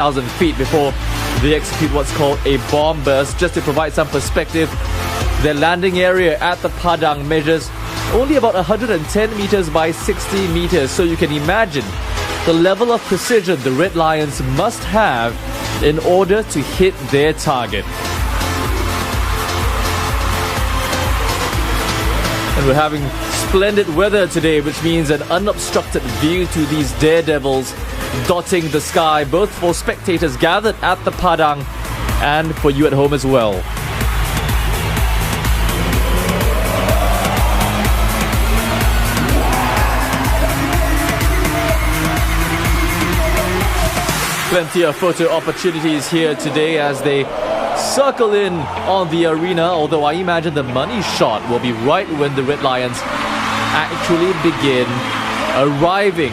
1,000 feet before they execute what's called a bomb burst. Just to provide some perspective, their landing area at the Padang measures only about 110 meters by 60 meters. So you can imagine the level of precision the Red Lions must have in order to hit their target. And we're having splendid weather today, which means an unobstructed view to these daredevils dotting the sky, both for spectators gathered at the Padang and for you at home as well. Plenty of photo opportunities here today as they circle in on the arena, although I imagine the money shot will be right when the Red Lions actually begin arriving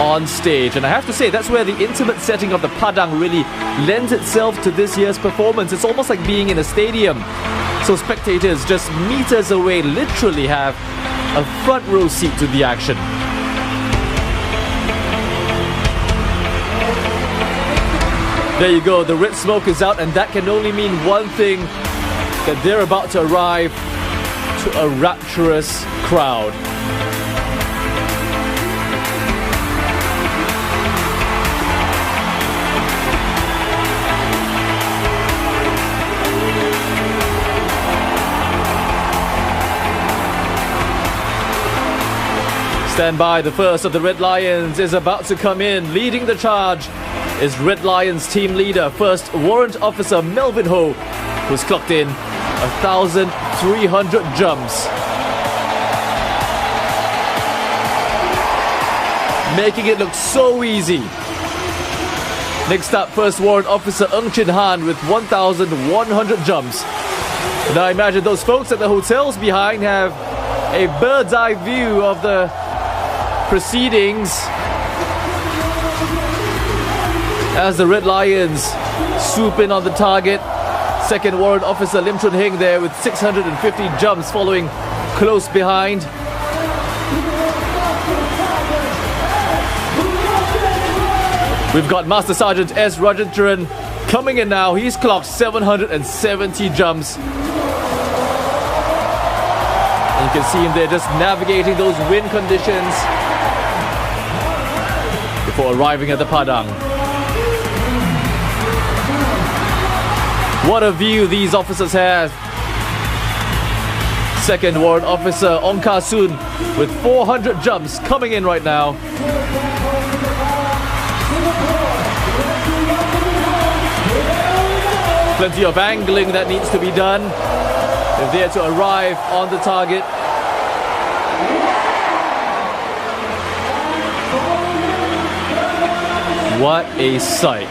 on stage. And I have to say, that's where the intimate setting of the Padang really lends itself to this year's performance. It's almost like being in a stadium. So spectators just meters away literally have a front row seat to the action. There you go, the red smoke is out, and that can only mean one thing, that they're about to arrive to a rapturous crowd. Stand by, the first of the Red Lions is about to come in. Leading the charge is Red Lions team leader, First Warrant Officer Melvin Ho, who's clocked in 1,300 jumps. Making it look so easy. Next up, First Warrant Officer Ng Chin Han with 1,100 jumps. Now imagine those folks at the hotels behind have a bird's eye view of the proceedings as the Red Lions swoop in on the target. Second Warrant Officer Lim Chun Heng there with 650 jumps, following close behind. We've got Master Sergeant S. Rajendran coming in now. He's clocked 770 jumps. And you can see him there just navigating those wind conditions before arriving at the Padang. What a view these officers have. Second Warrant Officer Ong Ka Soon with 400 jumps coming in right now. Plenty of angling that needs to be done if they're to arrive on the target. What a sight.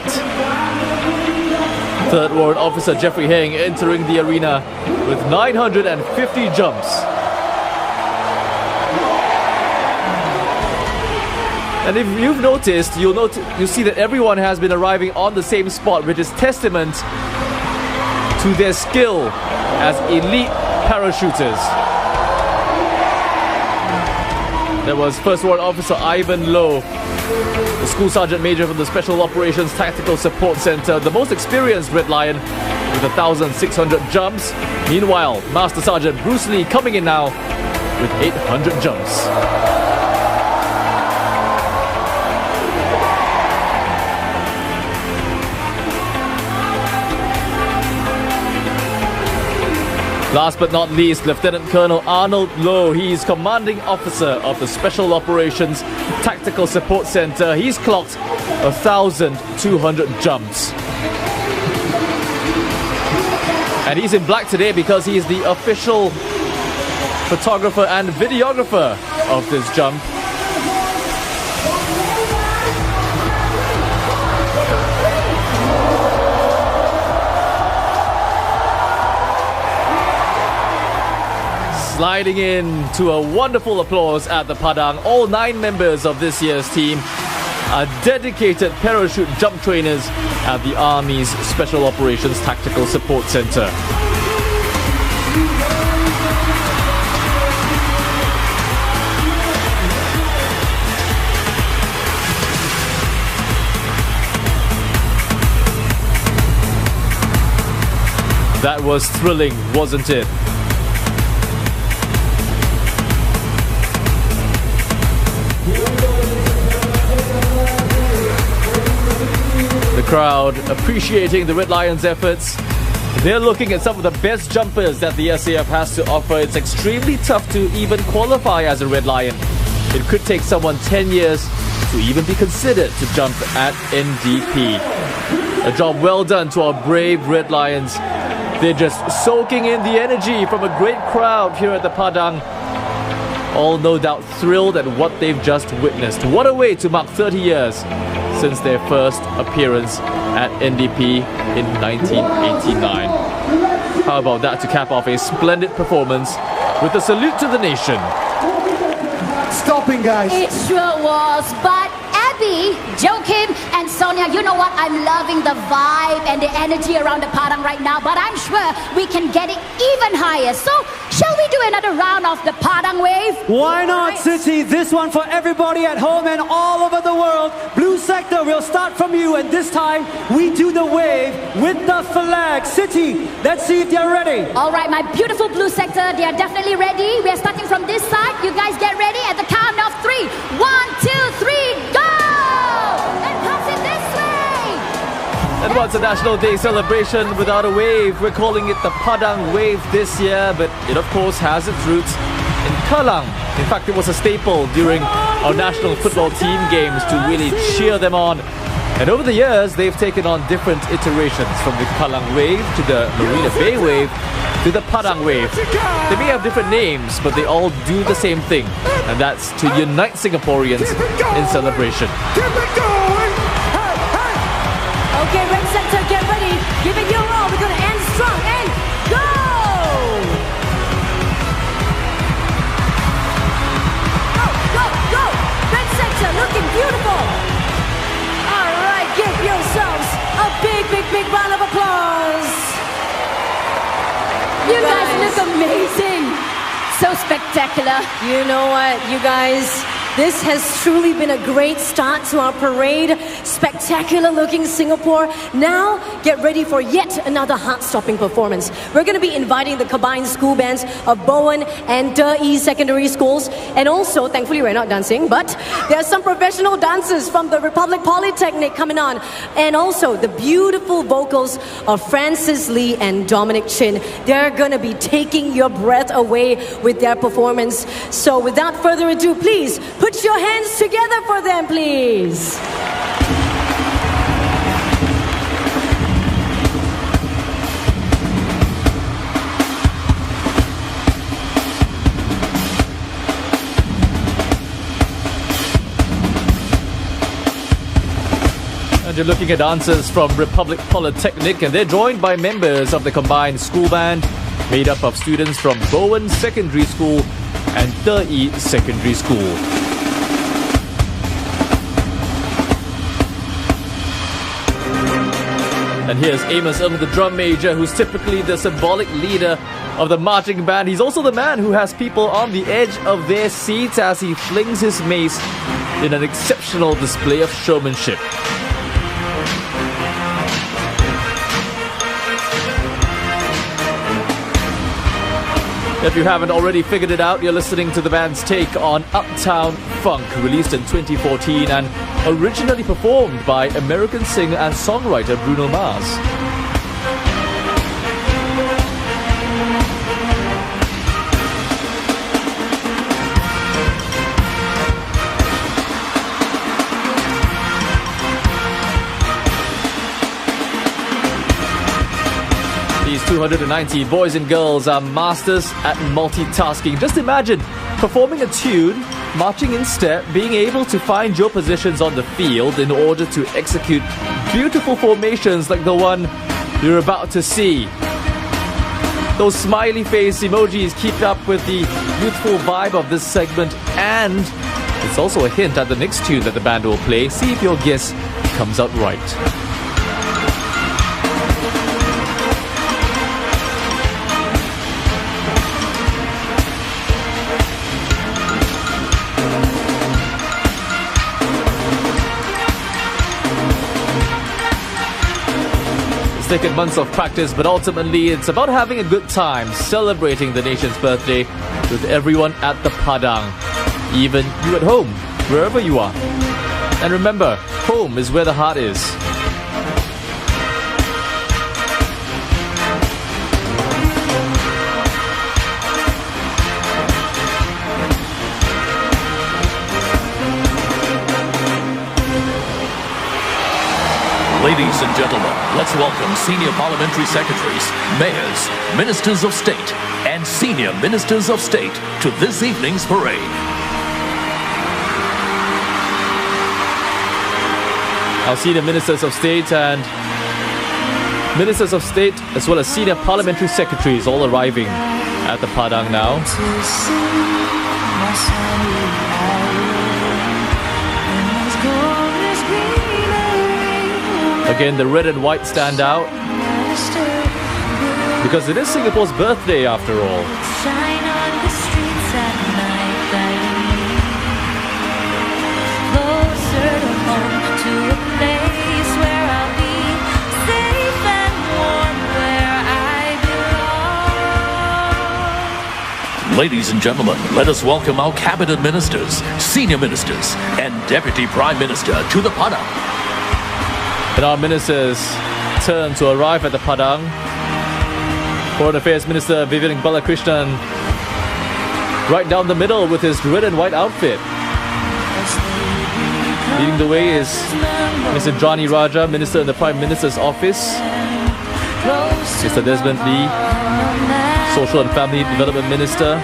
Third Warrant Officer Jeffrey Heng entering the arena with 950 jumps. And if you've noticed, you'll see that everyone has been arriving on the same spot, which is testament to their skill as elite parachuters. There was First Warrant Officer Ivan Loh, the School Sergeant Major from the Special Operations Tactical Support Center, the most experienced Red Lion with 1,600 jumps. Meanwhile, Master Sergeant Bruce Lee coming in now with 800 jumps. Last but not least, Lieutenant Colonel Arnold Loh. He's commanding officer of the Special Operations Tactical Support Center. He's clocked 1,200 jumps. And he's in black today because he's the official photographer and videographer of this jump. Sliding in to a wonderful applause at the Padang. All 9 members of this year's team are dedicated parachute jump trainers at the Army's Special Operations Tactical Support Center. That was thrilling, wasn't it? The crowd appreciating the Red Lions' efforts. They're looking at some of the best jumpers that the SAF has to offer. It's extremely tough to even qualify as a Red Lion. It could take someone 10 years to even be considered to jump at NDP. A job well done to our brave Red Lions. They're just soaking in the energy from a great crowd here at the Padang. All no doubt thrilled at what they've just witnessed. What a way to mark 30 years since their first appearance at NDP in 1989. How about that to cap off a splendid performance with a salute to the nation. Stopping, guys. It sure was, but Abby, Joachim and Sonia, you know what? I'm loving the vibe and the energy around the Padang right now, but I'm sure we can get it even higher. So, shall we do another round of the Padang wave? Why not, City? This one for everybody at home and all over the world. Blue sector, we'll start from you, and this time we do the wave with the flag. City, let's see if they're ready. All right, my beautiful blue sector, they are definitely ready. We are starting from this side. You guys get ready at the count of 3. 1, 2, 3, go! And pass it this way! And what's a National Day celebration without a wave? We're calling it the Padang Wave this year, but it of course has its roots in Kallang. In fact, it was a staple during our national football team games to really cheer them on. And over the years, they've taken on different iterations, from the Kallang Wave to the Marina Bay Wave to the Padang Wave. They may have different names, but they all do the same thing, and that's to unite Singaporeans in celebration. Keep it going! Okay, red sector, get ready. Give it your all. We're going to end strong and go! Go, go, go! Red sector looking beautiful. All right, give yourselves a big, big, big round of applause. You guys look amazing. So spectacular. You know what, you guys? This has truly been a great start to our parade. Spectacular looking Singapore. Now, get ready for yet another heart-stopping performance. We're going to be inviting the combined school bands of Bowen and De secondary schools. And also, thankfully we're not dancing, but there are some professional dancers from the Republic Polytechnic coming on. And also, the beautiful vocals of Francis Lee and Dominic Chin. They're going to be taking your breath away with their performance. So without further ado, please, put your hands together for them, please. And you're looking at dancers from Republic Polytechnic, and they're joined by members of the combined school band made up of students from Bowen Secondary School and De Secondary School. And here's Amos Ng, the drum major, who's typically the symbolic leader of the marching band. He's also the man who has people on the edge of their seats as he flings his mace in an exceptional display of showmanship. If you haven't already figured it out, you're listening to the band's take on Uptown Funk, released in 2014 and originally performed by American singer and songwriter Bruno Mars. These 290 boys and girls are masters at multitasking. Just imagine performing a tune, marching in step, being able to find your positions on the field in order to execute beautiful formations like the one you're about to see. Those smiley face emojis keep up with the youthful vibe of this segment, and it's also a hint at the next tune that the band will play. See if your guess comes out right. taken months of practice, but ultimately it's about having a good time, celebrating the nation's birthday with everyone at the Padang. Even you at home, wherever you are. And remember, home is where the heart is. Ladies and gentlemen, let's welcome senior parliamentary secretaries, mayors, ministers of state, and senior ministers of state to this evening's parade. Our senior ministers of state and ministers of state, as well as senior parliamentary secretaries, all arriving at the Padang now. Again, the red and white stand out because it is Singapore's birthday after all. Ladies and gentlemen, let us welcome our cabinet ministers, senior ministers, and deputy prime minister to the Padang. And our ministers turn to arrive at the Padang. Foreign Affairs Minister Vivian Balakrishnan right down the middle with his red and white outfit. Leading the way is Mr. Johnny Raja, Minister in the Prime Minister's Office. Mr. Desmond Lee, Social and Family Development Minister.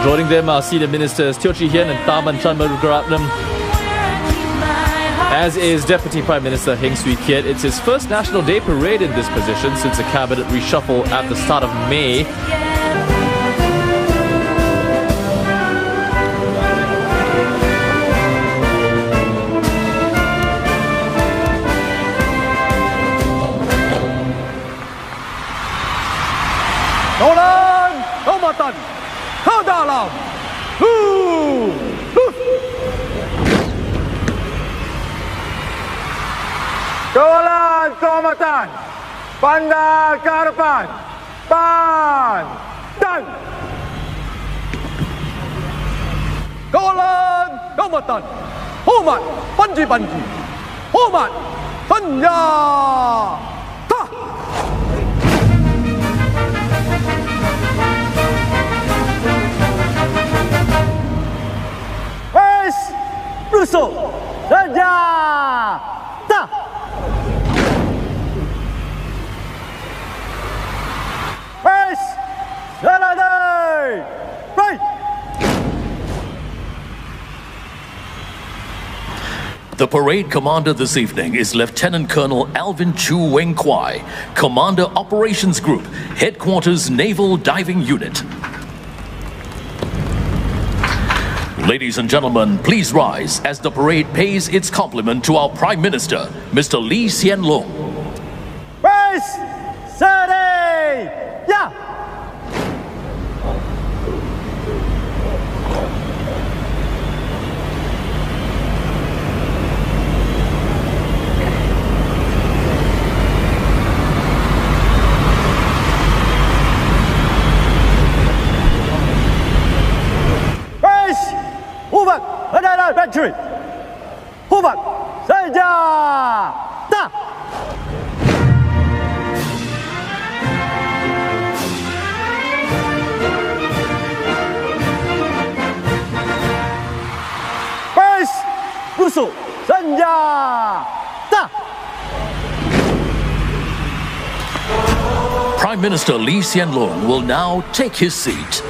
Joining them are senior ministers Teo Chee Hean and Tharman Shanmugaratnam, as is Deputy Prime Minister Heng Swee Keat. It's his first National Day parade in this position since a cabinet reshuffle at the start of May. Nolan, Nomatan, Kadalam, Nolan, Nomatan, Panda Karapan, Pan, Dan. Nolan, Nomatan, Homat, Panji Panji, Homat, Sanya, Ta. Russo, Raja, Ta. Race, Saladai, right. The parade commander this evening is Lieutenant Colonel Alvin Chu Weng Kwai, Commander Operations Group, Headquarters Naval Diving Unit. Ladies and gentlemen, please rise as the parade pays its compliment to our Prime Minister, Mr. Lee Hsien Loong. Race, Saturday, yeah. Battery. Hubat, saja, ta. Base, Russo, Sanja, ta. Prime Minister Lee Hsien Loong will now take his seat.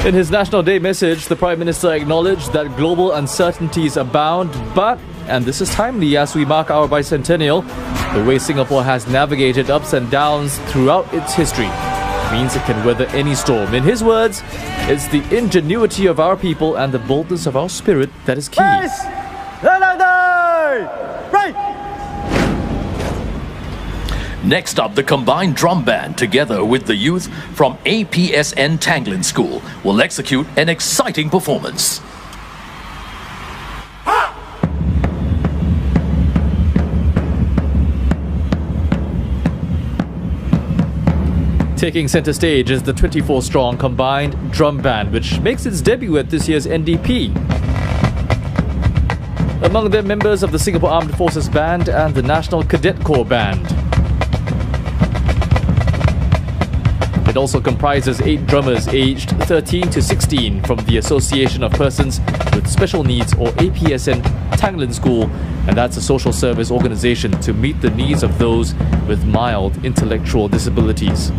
In his National Day message, the Prime Minister acknowledged that global uncertainties abound, but, and this is timely as we mark our bicentennial, the way Singapore has navigated ups and downs throughout its history means it can weather any storm. In his words, it's the ingenuity of our people and the boldness of our spirit that is key. Next up, the combined drum band, together with the youth from APSN Tanglin School, will execute an exciting performance. Taking center stage is the 24-strong combined drum band, which makes its debut at this year's NDP. Among them, members of the Singapore Armed Forces Band and the National Cadet Corps Band. It also comprises 8 drummers aged 13 to 16 from the Association of Persons with Special Needs, or APSN, Tanglin School, and that's a social service organization to meet the needs of those with mild intellectual disabilities.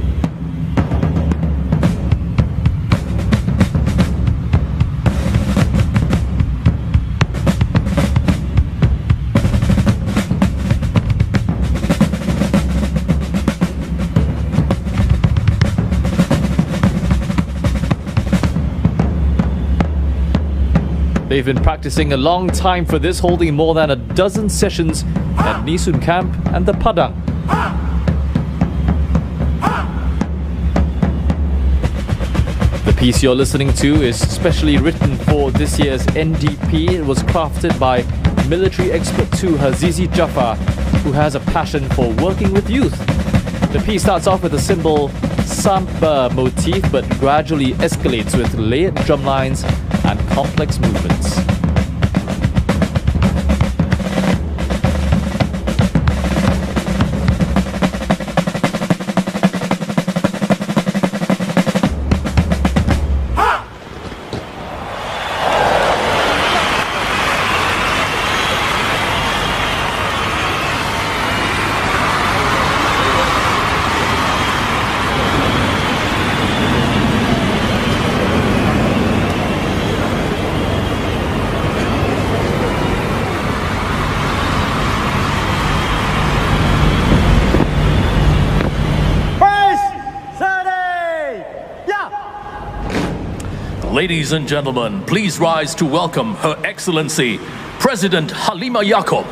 They've been practicing a long time for this, holding more than a dozen sessions at Nee Soon Camp and the Padang. The piece you're listening to is specially written for this year's NDP. It was crafted by military expert Tu Hazizi Jafar, who has a passion for working with youth. The piece starts off with a simple samba motif, but gradually escalates with layered drum lines and complex movements. Ladies and gentlemen, please rise to welcome Her Excellency, President Halimah Yacob.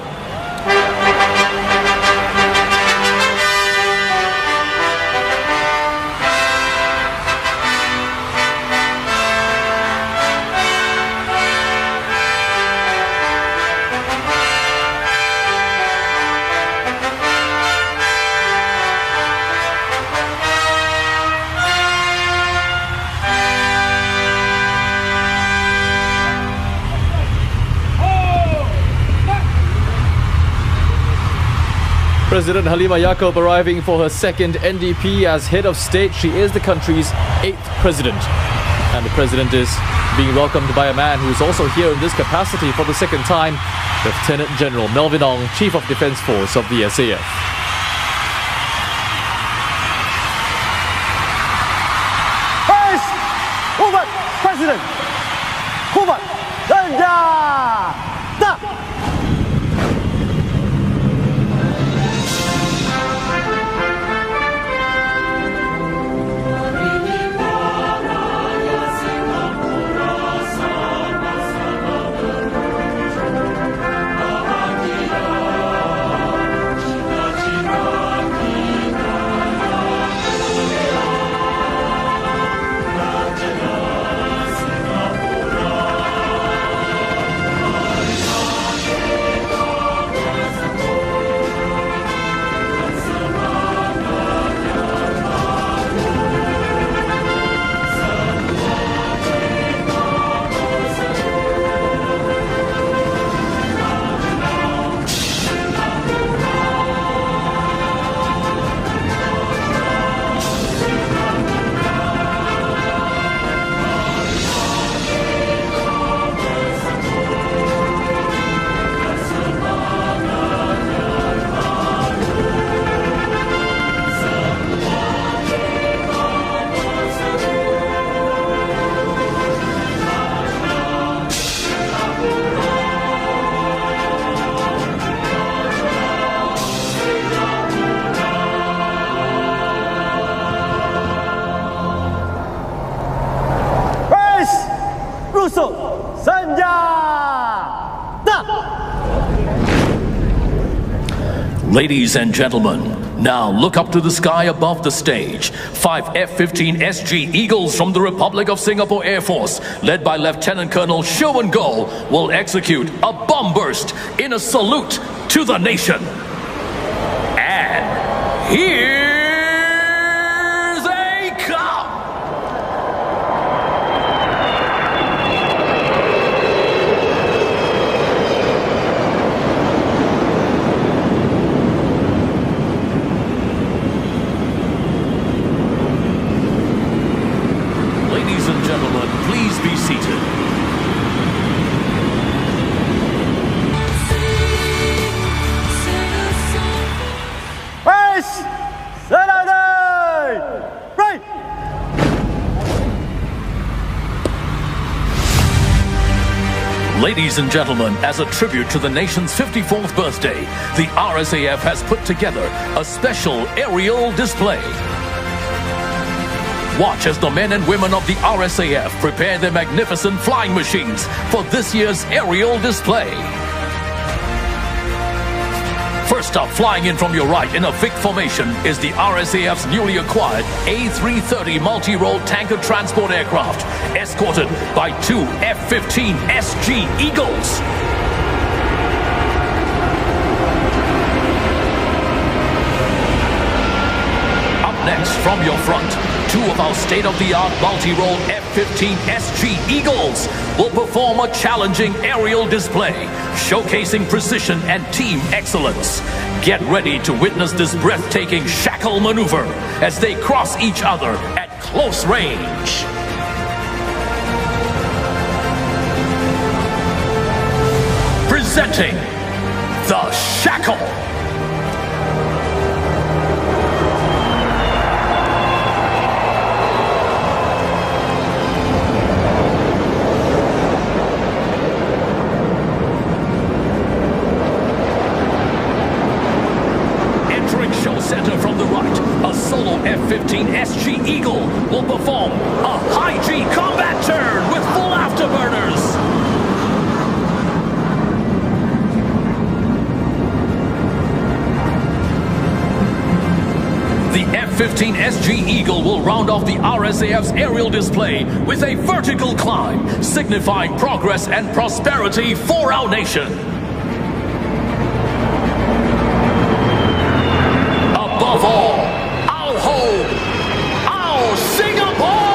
President Halimah Yacob arriving for her second NDP as head of state. She is the country's 8th president. And the president is being welcomed by a man who's also here in this capacity for the second time, Lieutenant General Melvin Ong, Chief of Defence Force of the SAF. First, Hubert, President. Hubert, Senja. Ladies and gentlemen, now look up to the sky above the stage. 5 F-15 SG Eagles from the Republic of Singapore Air Force, led by Lieutenant Colonel Sherwin Goh, will execute a bomb burst in a salute to the nation. And here's a Ladies and gentlemen, as a tribute to the nation's 54th birthday, the RSAF has put together a special aerial display. Watch as the men and women of the RSAF prepare their magnificent flying machines for this year's aerial display. First up, flying in from your right in a Vic formation is the RSAF's newly acquired A330 multi-role tanker transport aircraft, escorted by 2 F-15 SG Eagles. Up next, from your front, 2 of our state-of-the-art multi-role F-15 SG Eagles will perform a challenging aerial display, showcasing precision and team excellence. Get ready to witness this breathtaking shackle maneuver as they cross each other at close range. Presenting the shackle. Center from the right, a solo F-15 SG Eagle will perform a high-G combat turn with full afterburners. The F-15 SG Eagle will round off the RSAF's aerial display with a vertical climb, signifying progress and prosperity for our nation. Above all, our home, our Singapore!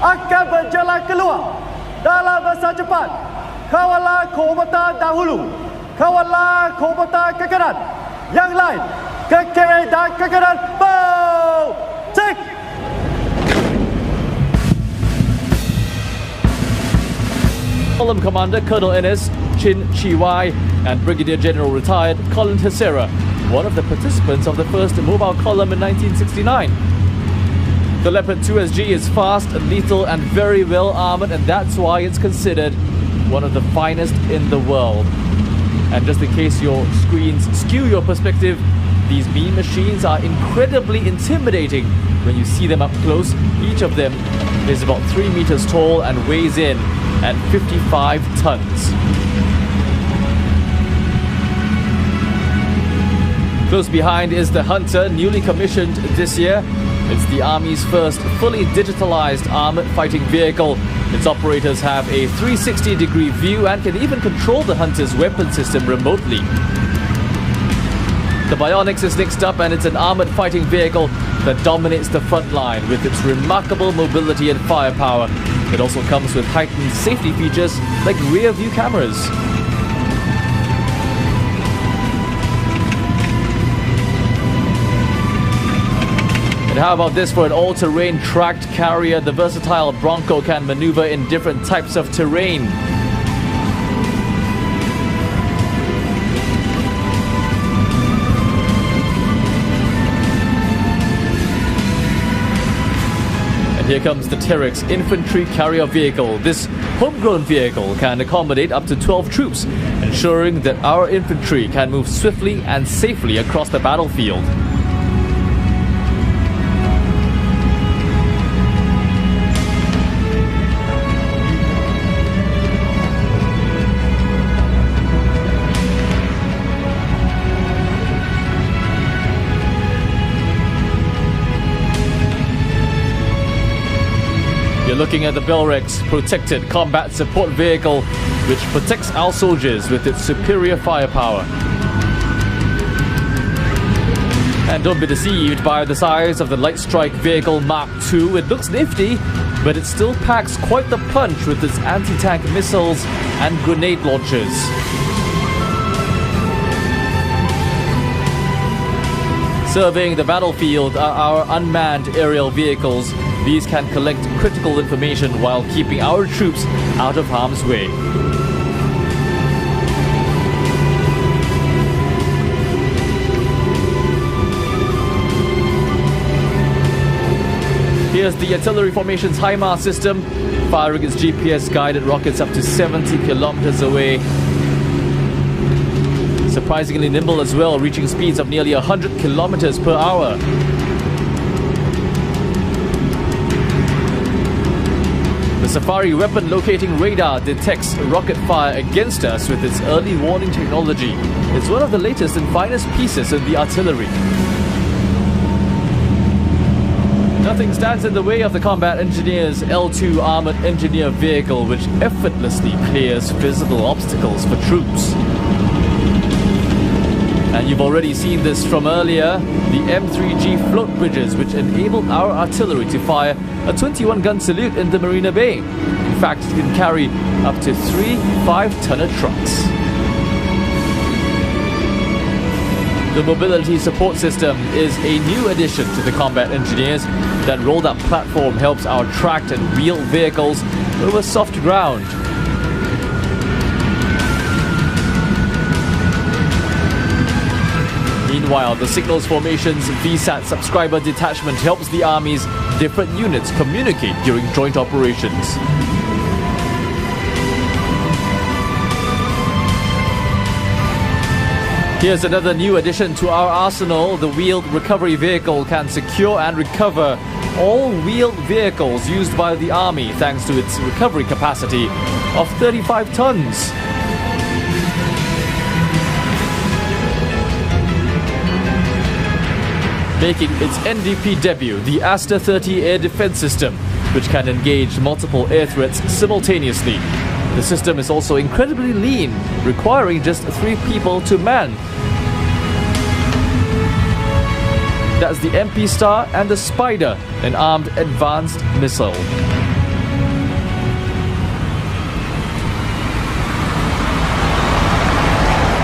Akan berjalan keluar dalam masa cepat. Kawalan kombatan dahulu, kawalan kombatan ke kanan, yang lain ke kiri dan ke kanan. Bow! Take! Column Commander Colonel Ines Chin Chi Wai and Brigadier General retired Colin Teixeira, one of the participants of the first mobile column in 1969. The Leopard 2 SG is fast, lethal and very well armored, and that's why it's considered one of the finest in the world. And just in case your screens skew your perspective, these beam machines are incredibly intimidating when you see them up close. Each of them is about 3 meters tall and weighs in at 55 tons. Close behind is the Hunter, newly commissioned this year. It's the Army's first fully digitalized armored fighting vehicle. Its operators have a 360-degree view and can even control the Hunter's weapon system remotely. The Bionics is next up, and it's an armored fighting vehicle that dominates the front line with its remarkable mobility and firepower. It also comes with heightened safety features like rear-view cameras. And how about this for an all-terrain tracked carrier? The versatile Bronco can maneuver in different types of terrain. And here comes the Terex infantry carrier vehicle. This homegrown vehicle can accommodate up to 12 troops, ensuring that our infantry can move swiftly and safely across the battlefield. You're looking at the Belrex Protected Combat Support Vehicle, which protects our soldiers with its superior firepower. And don't be deceived by the size of the Light Strike Vehicle Mark II. It looks nifty, but it still packs quite the punch with its anti-tank missiles and grenade launchers. Serving the battlefield are our unmanned aerial vehicles. These can collect critical information while keeping our troops out of harm's way. Here's the artillery formation's HIMARS system, firing its GPS-guided rockets up to 70 kilometers away. Surprisingly nimble as well, reaching speeds of nearly 100 kilometers per hour. The Safari weapon locating radar detects rocket fire against us with its early warning technology. It's one of the latest and finest pieces in the artillery. Nothing stands in the way of the Combat Engineer's L2 Armored Engineer Vehicle, which effortlessly clears visible obstacles for troops. And you've already seen this from earlier, the M3G float bridges, which enable our artillery to fire a 21-gun salute in the Marina Bay. In fact, it can carry up to 3 5-tonner trucks. The Mobility Support System is a new addition to the Combat Engineers. That rolled-up platform helps our tracked and wheeled vehicles over soft ground. Meanwhile, the Signals Formation's VSAT subscriber detachment helps the Army's different units communicate during joint operations. Here's another new addition to our arsenal. The Wheeled Recovery Vehicle can secure and recover all wheeled vehicles used by the Army thanks to its recovery capacity of 35 tons. Making its NDP debut, the Aster 30 air defense system, which can engage multiple air threats simultaneously. The system is also incredibly lean, requiring just 3 people to man. That's the MP Star and the Spider, an armed advanced missile.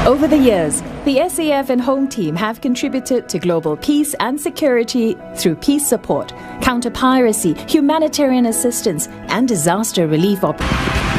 Over the years, the SAF and Home Team have contributed to global peace and security through peace support, counter-piracy, humanitarian assistance, and disaster relief operations.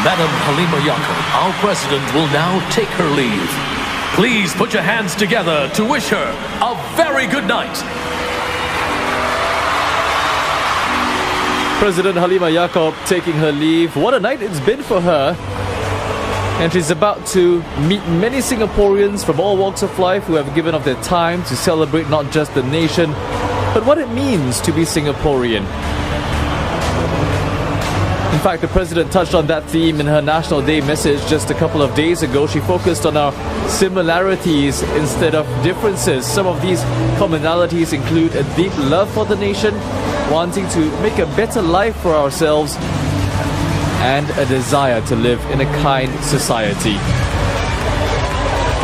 Madam Halima Yacob, our president, will now take her leave. Please put your hands together to wish her a very good night. President Halima Yacob taking her leave. What a night it's been for her. And she's about to meet many Singaporeans from all walks of life who have given up their time to celebrate not just the nation, but what it means to be Singaporean. In fact, the President touched on that theme in her National Day message just a couple of days ago. She focused on our similarities instead of differences. Some of these commonalities include a deep love for the nation, wanting to make a better life for ourselves, and a desire to live in a kind society.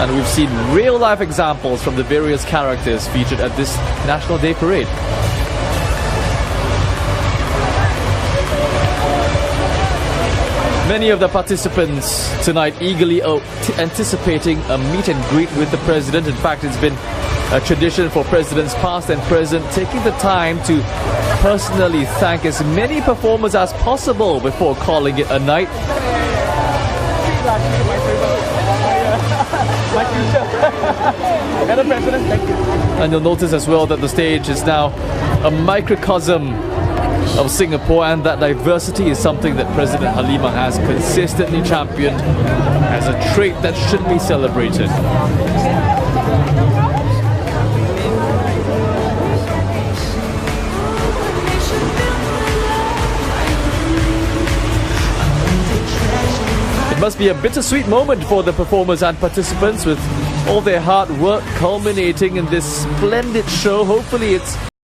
And we've seen real-life examples from the various characters featured at this National Day Parade. Many of the participants tonight eagerly anticipating a meet and greet with the President. In fact, it's been a tradition for presidents past and present taking the time to personally thank as many performers as possible before calling it a night. And you'll notice as well that the stage is now a microcosm of Singapore, and that diversity is something that President Halima has consistently championed as a trait that should be celebrated. It must be a bittersweet moment for the performers and participants, with all their hard work culminating in this splendid show. Hopefully it's